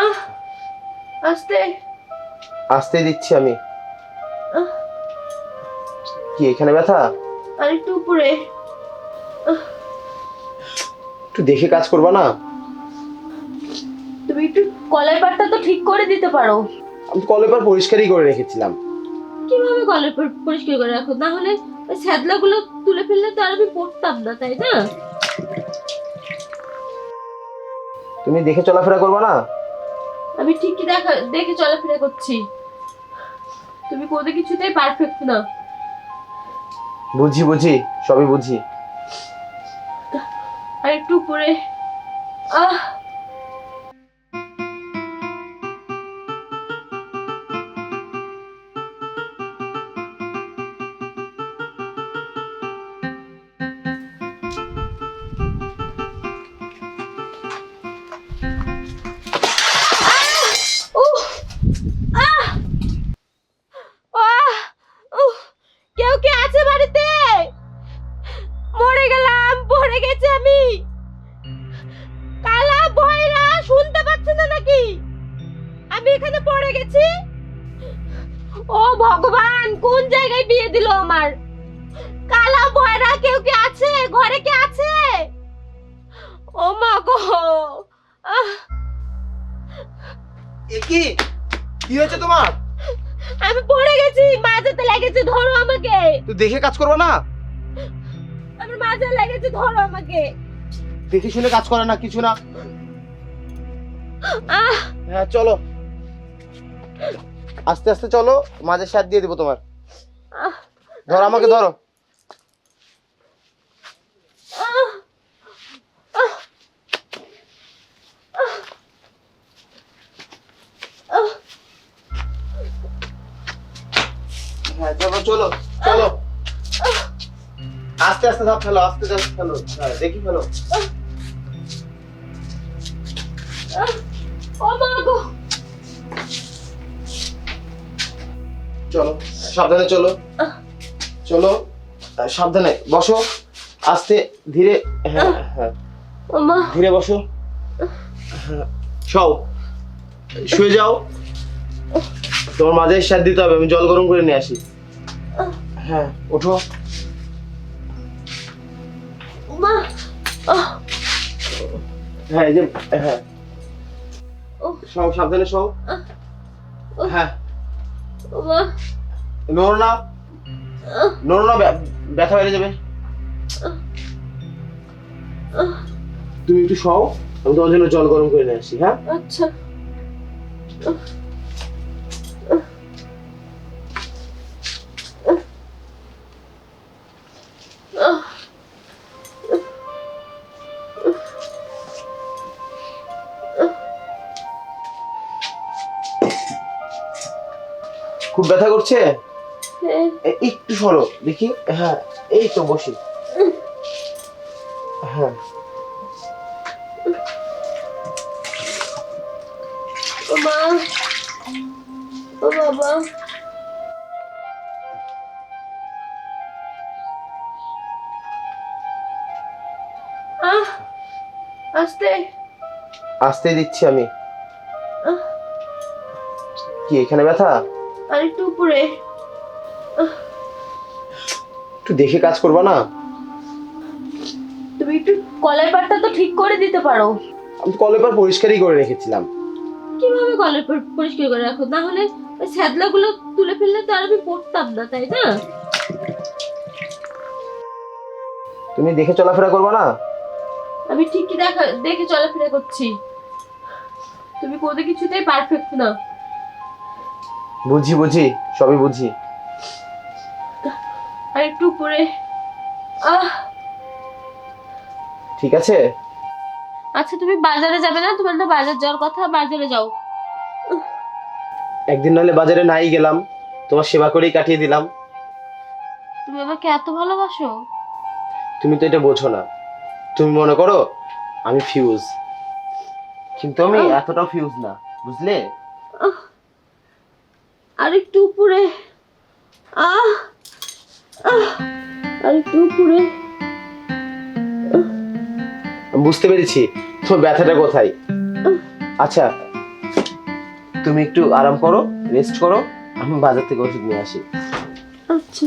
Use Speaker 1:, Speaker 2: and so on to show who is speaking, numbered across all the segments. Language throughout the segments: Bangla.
Speaker 1: আহ আস্তে
Speaker 2: আসতে দিচ্ছি আমি।
Speaker 1: আহ
Speaker 2: কি এখানে ব্যথা?
Speaker 1: আর একটু উপরে।
Speaker 2: একটু দেখে কাজ করবা না?
Speaker 1: তুমি একটু কলার পাড়টা তো ঠিক করে দিতে পারো।
Speaker 2: আমি তো কলের পর পরিষ্কারই করে রেখেছিলাম।
Speaker 1: কিভাবে কলার পাড় পরিষ্কার করে রাখো? না হলে ওই ছ্যাদলাগুলো তুলে ফেললে তো আর আমি পড়তাম না, তাই না?
Speaker 2: তুমি দেখে চলাফেরা করবা না?
Speaker 1: আমি ঠিকই দেখে চলাফেরা করছি। তুমি কোনো কিছুতেই পারফেক্ট না।
Speaker 2: বুঝি বুঝি, সবই বুঝি।
Speaker 1: আর একটু উপরে। আহ উহ আহ আহ উহ কেউ কি আছে বাড়িতে? মরে গেলাম, পড়ে গেছি আমি। কালা ভয়রা শুনতে পাচ্ছে না নাকি? আমি এখানে পড়ে গেছি। ও ভগবান, কোন জায়গায় বিয়ে দিল আমার? কালা ভয়রা কেউ কি আছে ঘরে? কি আছে? ও মা গো। আহ,
Speaker 2: এ কি কি হয়েছে তোমার?
Speaker 1: আমি পড়ে গেছি, মাজাতে লেগেছে, ধরো আমাকে।
Speaker 2: তুই দেখে কাজ করবা না?
Speaker 1: আমার মাজায় লেগেছে, ধরো আমাকে।
Speaker 2: দেখে শুনে কাজ করে না, কিছু না।
Speaker 1: আহ
Speaker 2: হ্যাঁ চলো, আস্তে আস্তে চলো, মাঝে সাথ দিয়ে দিব তোমার।
Speaker 1: আহ
Speaker 2: ধরো আমাকে, ধরো।
Speaker 1: আহ আহ আহ
Speaker 2: হ্যাঁ চলো চলো চলো, আস্তে আস্তে সব ফেলো, আস্তে আস্তে ফেলো। হ্যাঁ দেখি ফেলো।
Speaker 1: ও মা গো।
Speaker 2: চলো সাবধানে চলো, চলো সাবধানে বসো, আস্তে ধীরে। হ্যাঁ হ্যাঁ,
Speaker 1: ও মা।
Speaker 2: ধীরে বসো। হ্যাঁ, শও, শুয়ে যাও। তোমার মাঝে সাথ দিতে হবে, আমি জল গরম করে নিয়ে আসি। হ্যাঁ ওঠো।
Speaker 1: ও মা। আহ
Speaker 2: হ্যাঁ এই যে, হ্যাঁ
Speaker 1: ও
Speaker 2: শও, সাবধানে শও। হ্যাঁ
Speaker 1: ও মা।
Speaker 2: নড়ো না,
Speaker 1: আহ
Speaker 2: নড়ো না, ব্যথা বেড়ে যাবে।
Speaker 1: আহ
Speaker 2: তুমি একটু শও, আমি তোমার জন্য জল গরম করে নিয়ে আসি। হ্যাঁ
Speaker 1: আচ্ছা। আহ
Speaker 2: খুব ব্যথা করছে?
Speaker 1: হ্যাঁ।
Speaker 2: একটু সরো দেখি। হ্যাঁ এই তো বসি। হ্যাঁ
Speaker 1: ও মা। ও বাবা। আহ আস্তে।
Speaker 2: আসতে দিচ্ছি আমি।
Speaker 1: আহ
Speaker 2: কি এখানে ব্যথা?
Speaker 1: আর একটু উপরে।
Speaker 2: একটু দেখে কাজ করবা না?
Speaker 1: তুমি একটু কলার পাড়টা তো ঠিক করে দিতে পারো।
Speaker 2: আমি তো কলের পর পরিষ্কারই করে রেখেছিলাম।
Speaker 1: কিভাবে কলার পাড় পরিষ্কার করে রাখো? না হলে ওই ছ্যাদলাগুলো তুলে ফেললে তো আর আমি পড়তাম না, তাই না?
Speaker 2: তুমি দেখে চলাফেরা করবা না?
Speaker 1: আমি ঠিকই দেখে চলাফেরা করছি। তুমি কোনো কিছুতেই পারফেক্ট না।
Speaker 2: বুঝি বুঝি, সবই বুঝি।
Speaker 1: আর একটু উপরে। আহ
Speaker 2: ঠিক আছে।
Speaker 1: আচ্ছা, তুমি বাজারে যাবে না? তোমার না বাজার যাওয়ার কথা, বাজারে যাও।
Speaker 2: একদিন নাহলে বাজারে নাই গেলাম, তোমার সেবা করেই কাটিয়ে দিলাম।
Speaker 1: তুমি আমাকে এত ভালোবাসো?
Speaker 2: তুমি তো এটা বোঝো না। তুমি মনে করো আমি ফিউজ, কিন্তু আমি এতটাও ফিউজ না, বুঝলে?
Speaker 1: আহ, আর একটু উপরে। আহ আহ আর একটু উপরে।
Speaker 2: আমি বুঝতে পেরেছি তোমার ব্যথাটা কোথায়। আচ্ছা তুমি একটু আরাম করো, রেস্ট করো, আমি বাজার থেকে ওষুধ নিয়ে আসি।
Speaker 1: আচ্ছা।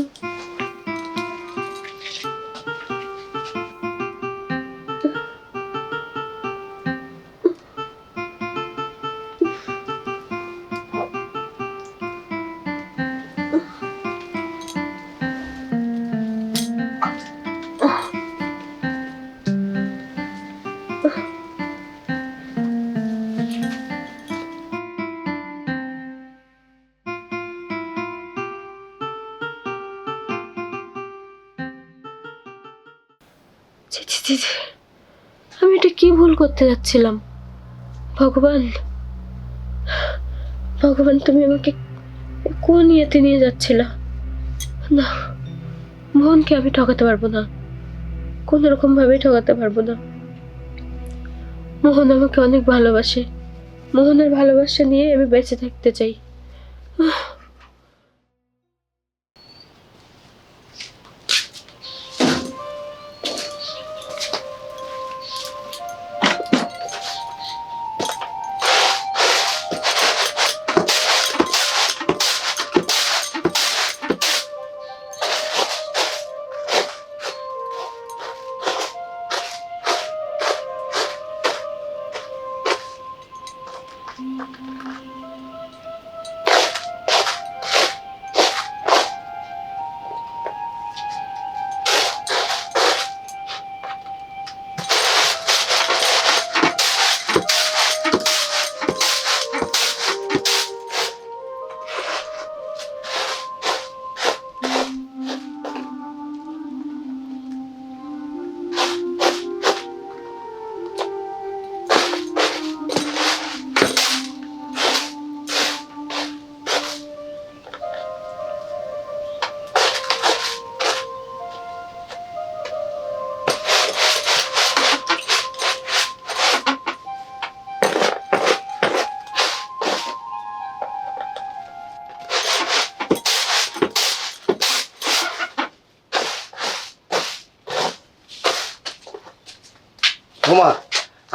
Speaker 1: ছি, ছি, ছি, ছি। আমি এটা কি ভুল করতে যাচ্ছিলাম? ভগবান, ভগবান, তুমি আমাকে কোন ইয়েতে নিয়ে যাচ্ছিল? না, মোহনকে আমি ঠকাতে পারবো না, কোন রকম ভাবে ঠকাতে পারবো না। মোহন আমাকে অনেক ভালোবাসে, মোহনের ভালোবাসা নিয়ে আমি বেঁচে থাকতে চাই।
Speaker 2: বোমা,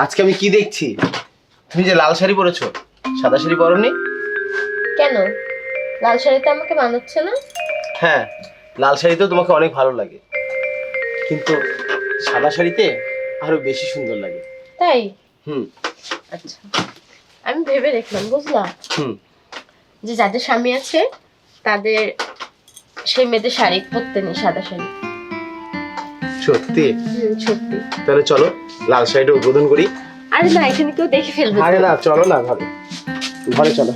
Speaker 2: আজকে আমি কি দেখছি? তুমি যে লাল শাড়ি পরেছো, সাদা শাড়ি পরোনি?
Speaker 1: কেন, লাল শাড়িতে আমাকে মানাচ্ছে না?
Speaker 2: হ্যাঁ, লাল শাড়িতেও তোমাকে অনেক ভালো লাগে, কিন্তু সাদা শাড়িতে আরো বেশি সুন্দর লাগে।
Speaker 1: তাই?
Speaker 2: হুম।
Speaker 1: আচ্ছা, আমি ভেবে দেখলাম, বুঝলা,
Speaker 2: হুম।
Speaker 1: যে যাদের স্বামী আছে তাদের সেই মেয়েদের শাড়ি পরতে নেই, সাদা শাড়ি।
Speaker 2: সত্যি?
Speaker 1: সত্যি।
Speaker 2: তাহলে চলো লাল শাড়িটা উদ্বোধন করি।
Speaker 1: আরে না, এখানে কেউ দেখে ফেলবে।
Speaker 2: আরে না, চলো না, ঘরে ঘরে চলো।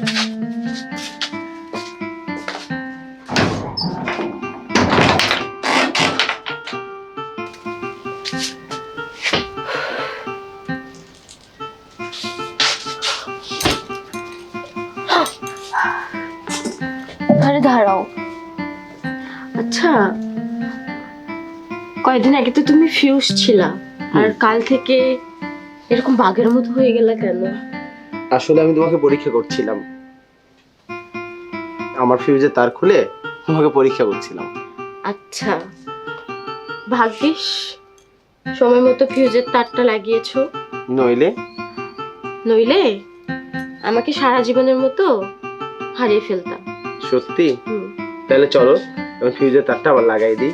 Speaker 1: আরে দাঁড়াও, আচ্ছা কয়েকদিন আগে তো তুমি ফিউজ ছিলা, আর কাল থেকে এরকম বাঘের মতো হয়ে গেল কেন?
Speaker 2: আসলে আমি তোমাকে পরীক্ষা করছিলাম, আমার ফিউজের তার খুলে তোমাকে পরীক্ষা করছিলাম।
Speaker 1: আচ্ছা, ভাগ্যিস সময় মতো ফিউজের তারটা লাগিয়েছো,
Speaker 2: নইলে
Speaker 1: নইলে আমাকে সারা জীবনের মতো হারিয়ে ফেলতাম।
Speaker 2: সত্যি? তাহলে চলো আমি ফিউজের তারটা আবার লাগাই দিই।